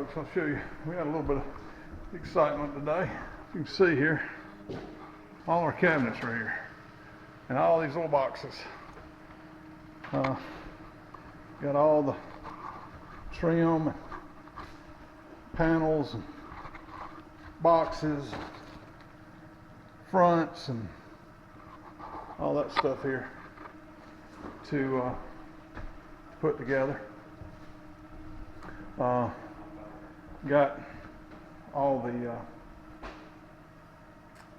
folks, I'll show you. We got a little bit of excitement today. You can see here, all our cabinets are here. And all these little boxes. Got all the trim and panels and boxes, fronts and all that stuff here to put together. Got all the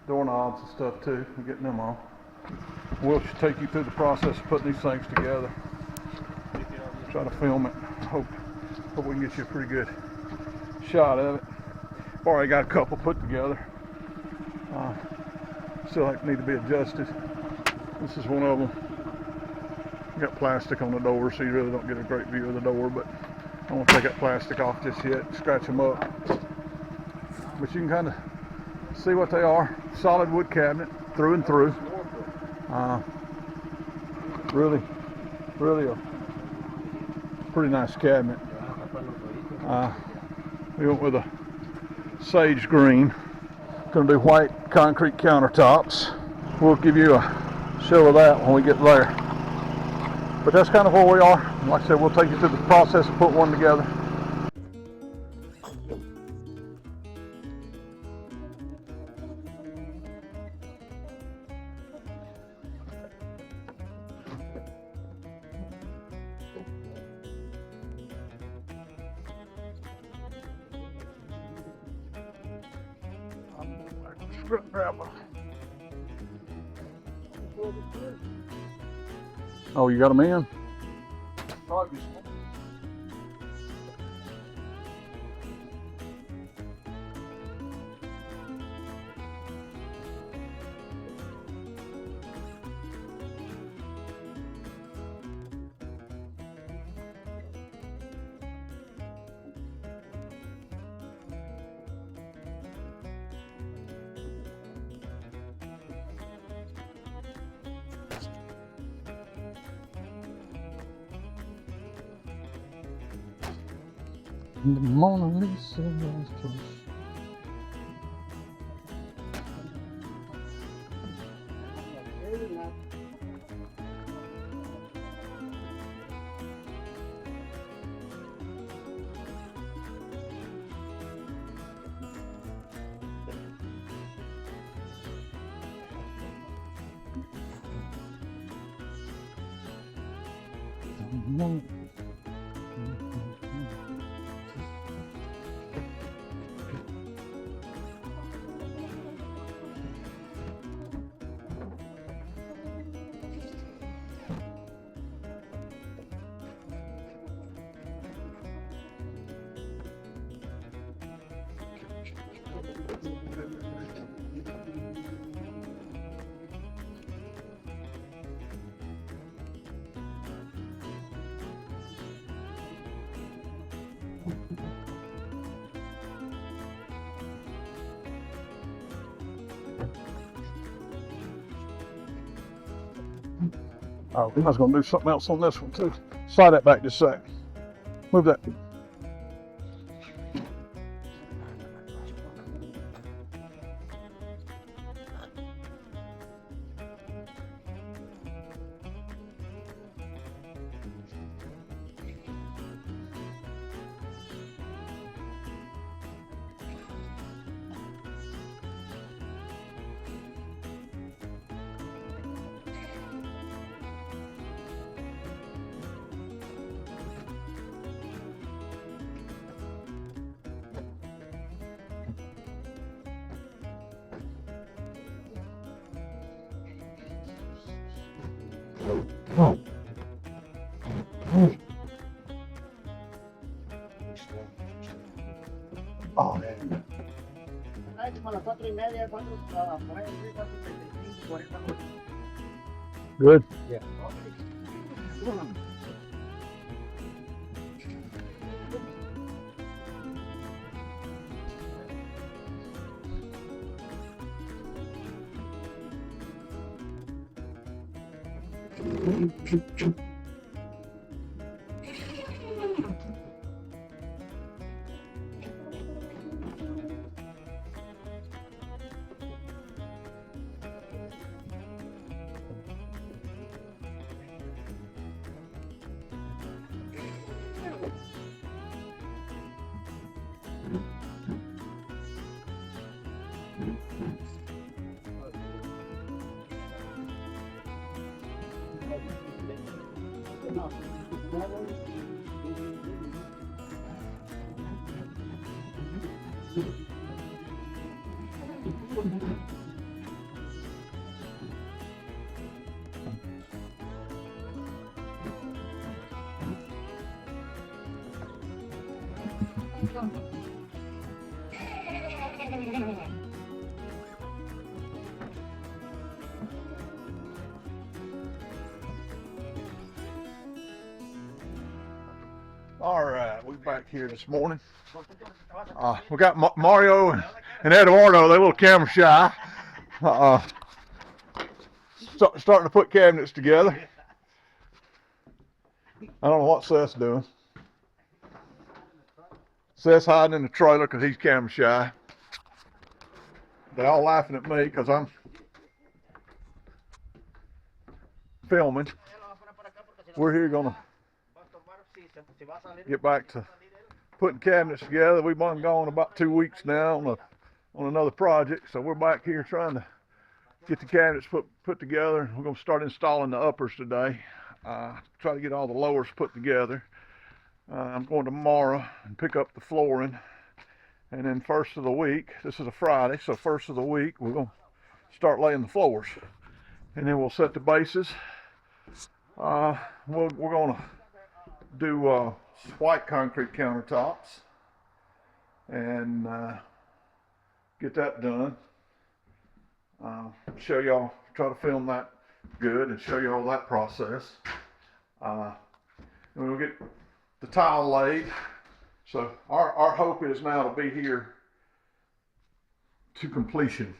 doorknobs and stuff too. We're getting them on. We'll take you through the process of putting these things together. Try to film it. Hope we can get you a pretty good shot of it. Already got a couple put together. Still need to be adjusted. This is one of them. Got plastic on the door, so you really don't get a great view of the door, but I won't take that plastic off just yet. Scratch them up. But you can kind of see what they are. Solid wood cabinet through and through. Really a pretty nice cabinet. We went with a sage green. Gonna do white concrete countertops. We'll give you a show of that when we get there. But that's kind of where we are. Like I said, we'll take you through the process of putting one together. Oh, you got them in? The Mona Lisa was close. Oh, I was going to do something else on this one too. Slide that back just a sec. Move that. Oh, man. Good. Yeah. All right, we're back here this morning. We got Mario and Eduardo. They're a little camera shy. Starting to put cabinets together. I don't know what Seth's doing. Seth's hiding in the trailer because he's camera shy. They're all laughing at me because I'm filming. We're here gonna get back to putting cabinets together. We've been gone about 2 weeks now on another project, so we're back here trying to get the cabinets put together. We're gonna start installing the uppers today. Try to get all the lowers put together. I'm going tomorrow and pick up the flooring, and then first of the week, this is a Friday, so first of the week we're gonna start laying the floors, and then we'll set the bases. We're gonna do white concrete countertops and get that done. Show y'all, try to film that good and show you all that process. And we'll get the tile laid. So our hope is now to be here to completion.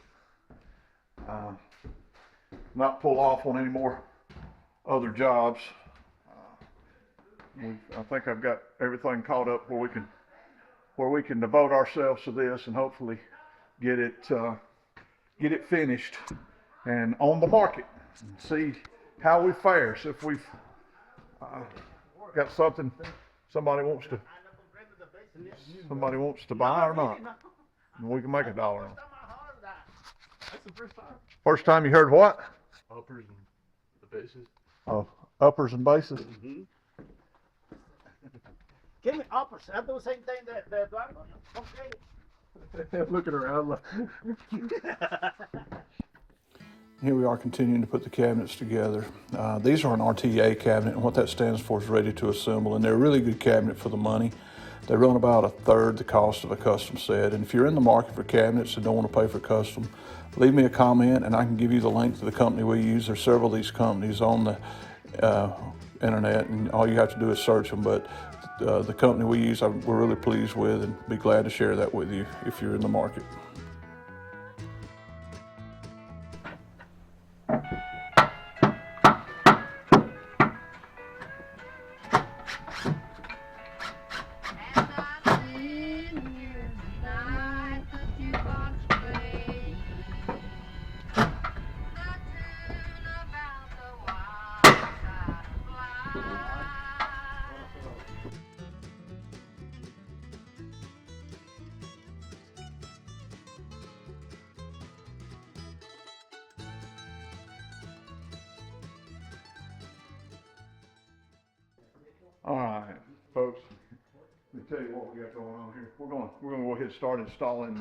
Not pull off on any more other jobs. I think I've got everything caught up where we can devote ourselves to this and hopefully get it finished and on the market and see how we fare. So if we've got something somebody wants to buy or not, and we can make $1 on it. That's the first time. First time you heard what? Uppers and the bases. Oh, uppers and bases. Mm-hmm. Give me uppers. I do the same thing that Eduardo. Okay. Looking around. Here we are continuing to put the cabinets together. These are an RTA cabinet, and what that stands for is ready to assemble, and they're a really good cabinet for the money. They run about 1/3 the cost of a custom set, and if you're in the market for cabinets and don't want to pay for custom, leave me a comment and I can give you the link to the company we use. There's several of these companies on the internet, and all you have to do is search them, but the company we use we're really pleased with, and be glad to share that with you if you're in the market. All right, folks, let me tell you what we got going on here. We're going to go ahead and start installing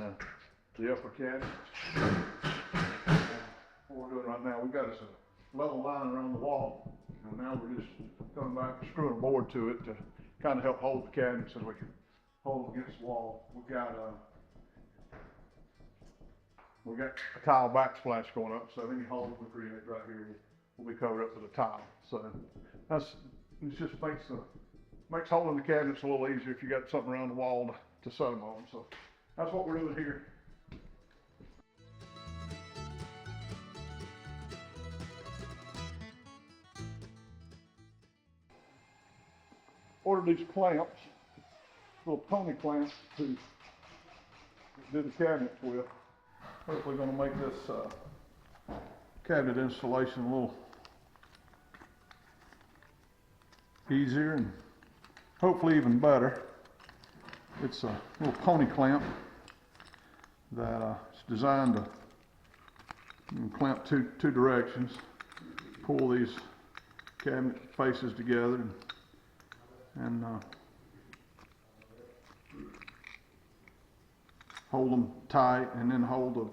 the upper cabinets. What we're doing right now, we've got us a level line around the wall, and now we're just coming back and screwing a board to it to kind of help hold the cabinets as we hold them against the wall. We've got a tile backsplash going up, so any holes we create right here will be covered up with a tile. So it just makes holding the cabinets a little easier if you got something around the wall to set them on. So that's what we're doing here. Ordered these clamps, little pony clamps to do the cabinets with. Hopefully going to make this cabinet installation a little easier and hopefully even better. It's a little pony clamp that is designed to clamp two directions. Pull these cabinet faces together and hold them tight, and then hold the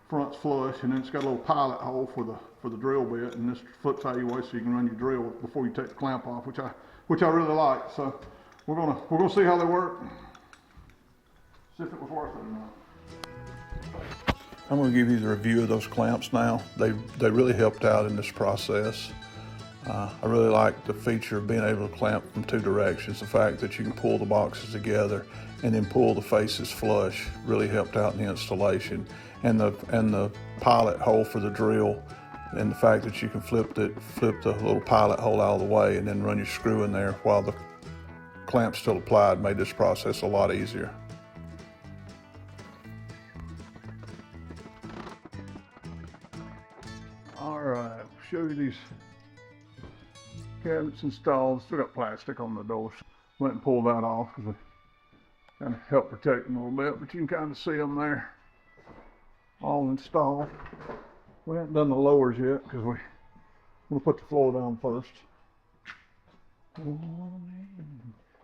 fronts flush, and then it's got a little pilot hole for the drill bit, and this flips out your way so you can run your drill before you take the clamp off, which I really like. So we're gonna see how they work, see if it was worth it or not. I'm going to give you the review of those clamps now. They really helped out in this process. I really like the feature of being able to clamp from two directions. The fact that you can pull the boxes together and then pull the faces flush really helped out in the installation. And the pilot hole for the drill, and the fact that you can flip the little pilot hole out of the way and then run your screw in there while the clamp's still applied, made this process a lot easier. All right, show you these cabinets installed. Still got plastic on the doors. Went and pulled that off because we kind of help protect them a little bit, but you can kind of see them there, all installed. We haven't done the lowers yet because we'll put the floor down first.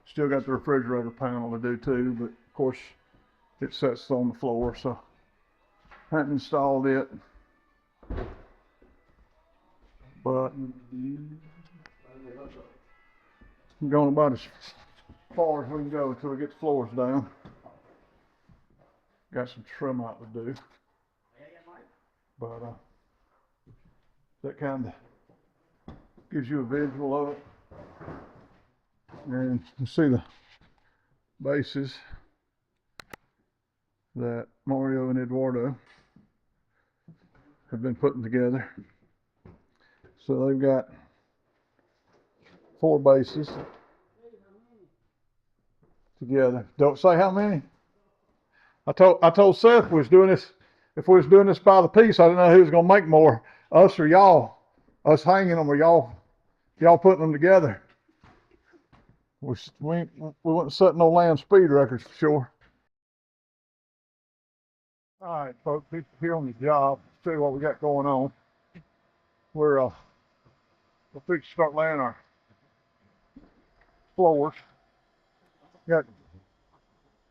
Still got the refrigerator panel to do too, but of course it sets on the floor, so haven't installed it. But I'm going about as far as we can go until we get the floors down. Got some trim out to do. But that kind of gives you a visual of it. And you see the bases that Mario and Eduardo have been putting together. So they've got 4 bases together. Don't say how many. I told Seth we was doing this. If we was doing this by the piece, I didn't know who was gonna make more, us or y'all. Us hanging them or y'all putting them together. We wouldn't set no land speed records for sure. All right, folks, people here on the job. See what we got going on. We'll fix start laying our floors. Got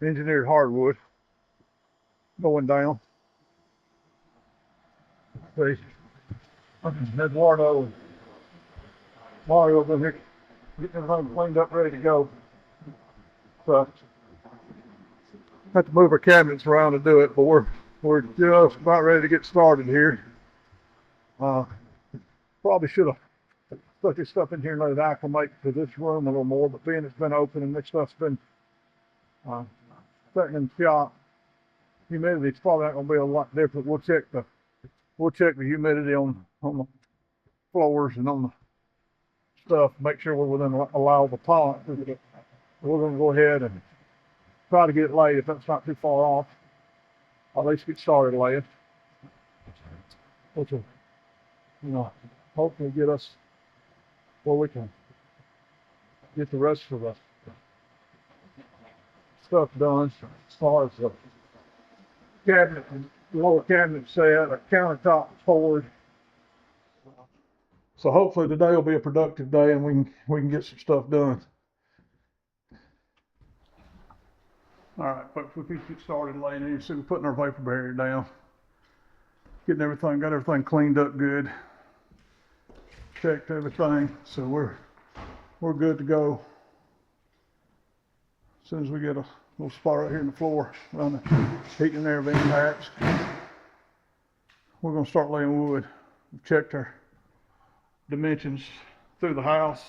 engineered hardwood going down. See, Eduardo and Mario have been here getting everything cleaned up, ready to go. So have to move our cabinets around to do it, but we're just about ready to get started here. Probably should have put this stuff in here and let it acclimate to this room a little more, but being it's been open and this stuff's been sitting in the shop, humidity's probably not going to be a lot different. We'll check the humidity on the floors and on the stuff, make sure we're within allowable tolerances. We're going to go ahead and try to get it laid if that's not too far off. At least get started laying, which will, hopefully get us where we can get the rest of the stuff done as far as the cabinet and lower cabinet set, a countertop poured. So hopefully today will be a productive day and we can get some stuff done. All right, folks, we can get started laying in. So we're putting our vapor barrier down, got everything cleaned up good, checked everything, so we're good to go. As soon as we get a little spot right here in the floor around the heating and air vent packs, we're going to start laying wood. We've checked our dimensions through the house.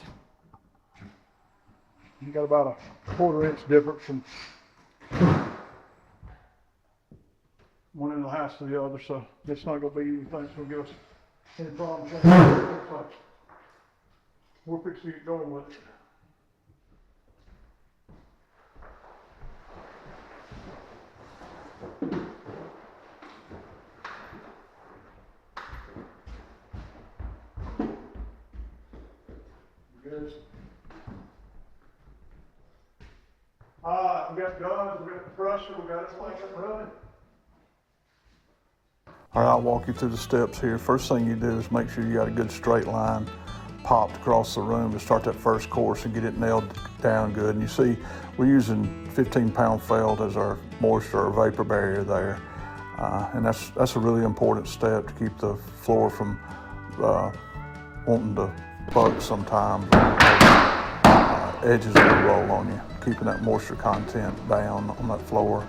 You got about a 1/4 inch difference from one end of the house to the other, so it's not going to be anything that's going to give us any problems. So we're fixing to get going with it. We got guns, we got the crusher, we got everything running. All right, I'll walk you through the steps here. First thing you do is make sure you got a good straight line popped across the room to start that first course and get it nailed down good. And you see, we're using 15-pound felt as our moisture or vapor barrier there. And that's a really important step to keep the floor from wanting to buck sometimes. Edges will roll on you. Keeping that moisture content down on that floor,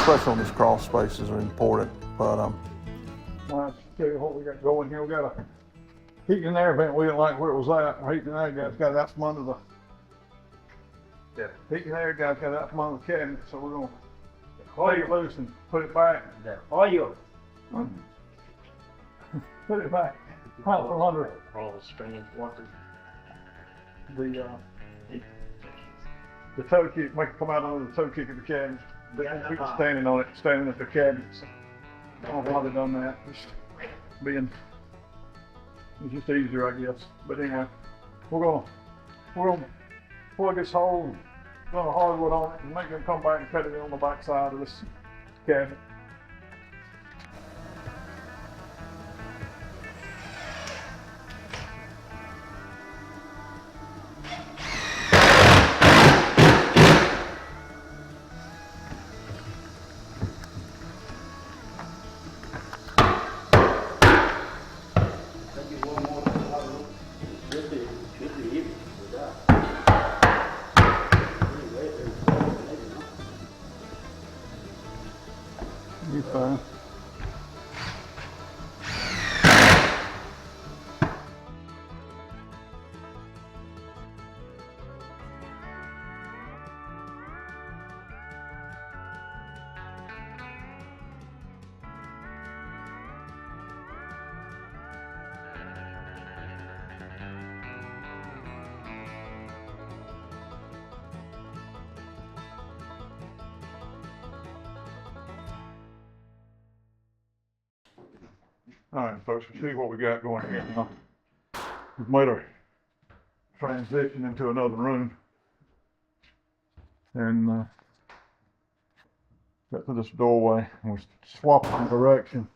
especially on these crawl spaces, are important. But I'll tell you what we got going here. We got a heat and air vent. We didn't like where it was at. Our heat and air guy's got it out from under the heat and air guy's got it out from under the cabinet. So we're gonna take it loose and put it back. Oil. Put it back out from under All the strange water. the toe kick. Make it come out under the toe kick of the cabinet. People standing on it, standing at the cabinets. I don't know why they done that. It's just easier, I guess. But anyway, we're gonna plug this hole, run a hardwood on it, and make them come back and cut it in on the back side of this cabinet. You're fine. All right, folks, we'll see what we got going here now. We've made our transition into another room. And got to this doorway, and we're swapping the direction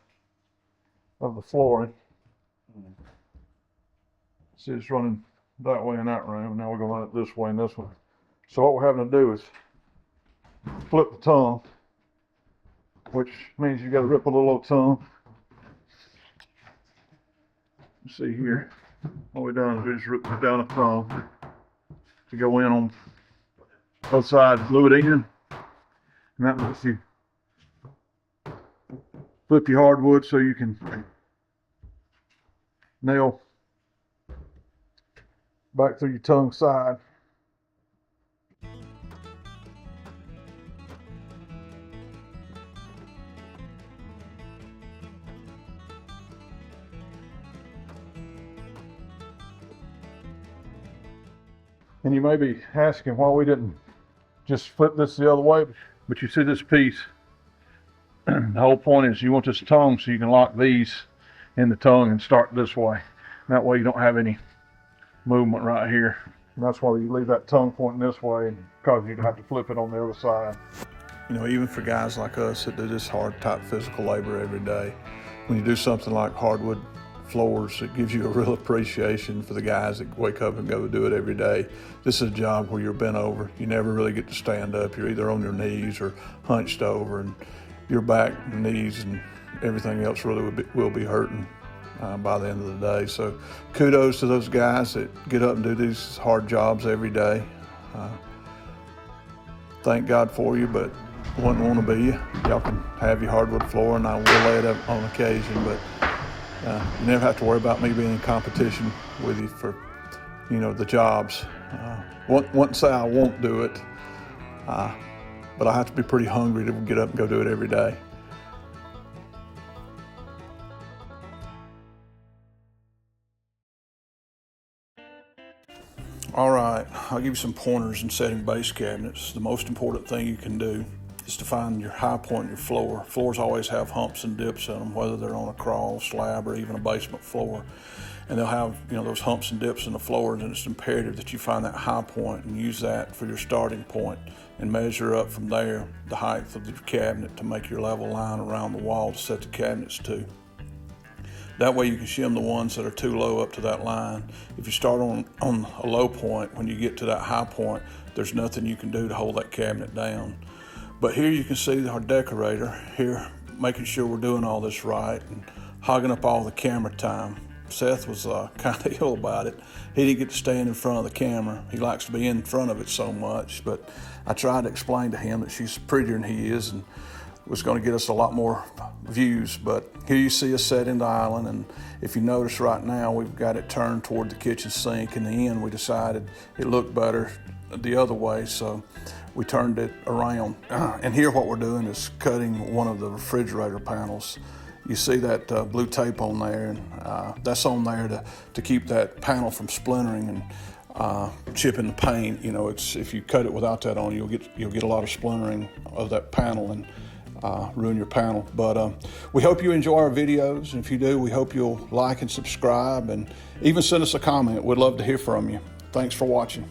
of the flooring. See, it's running that way in that room. Now we're going to run it this way in this one. So what we're having to do is flip the tongue, which means you got to rip a little tongue. See here, what we've done is we just ripped down a thumb to go in on both sides, glue it in, and that lets you flip your hardwood so you can nail back through your tongue side. And you may be asking why we didn't just flip this the other way, but you see this piece, the whole point is you want this tongue so you can lock these in the tongue and start this way. That way you don't have any movement right here. And that's why you leave that tongue pointing this way, and cause you have to flip it on the other side. You know, even for guys like us that do this hard type physical labor every day, when you do something like hardwood floors, it gives you a real appreciation for the guys that wake up and go do it every day. This is a job where you're bent over. You never really get to stand up. You're either on your knees or hunched over, and your back and knees and everything else really will be hurting by the end of the day. So kudos to those guys that get up and do these hard jobs every day. Thank God for you, but wouldn't want to be you. Y'all can have your hardwood floor, and I will lay it up on occasion, but you never have to worry about me being in competition with you for, you know, the jobs. Wouldn't say I won't do it, but I have to be pretty hungry to get up and go do it every day. All right, I'll give you some pointers in setting base cabinets. The most important thing you can do is to find your high point in your floor. Floors always have humps and dips in them, whether they're on a crawl, slab, or even a basement floor. And they'll have, you know, those humps and dips in the floor, and it's imperative that you find that high point and use that for your starting point and measure up from there the height of the cabinet to make your level line around the wall to set the cabinets to. That way you can shim the ones that are too low up to that line. If you start on a low point, when you get to that high point, there's nothing you can do to hold that cabinet down. But here you can see our decorator here making sure we're doing all this right and hogging up all the camera time. Seth was kind of ill about it. He didn't get to stand in front of the camera. He likes to be in front of it so much, but I tried to explain to him that she's prettier than he is and was going to get us a lot more views. But here you see us set in the island, and if you notice right now, we've got it turned toward the kitchen sink. In the end, we decided it looked better the other way, so we turned it around. And here what we're doing is cutting one of the refrigerator panels. You see that blue tape on there, and that's on there to keep that panel from splintering and chipping the paint. You know, if you cut it without that on, you'll get a lot of splintering of that panel and ruin your panel. But we hope you enjoy our videos, and if you do, we hope you'll like and subscribe, and even send us a comment. We'd love to hear from you. Thanks for watching.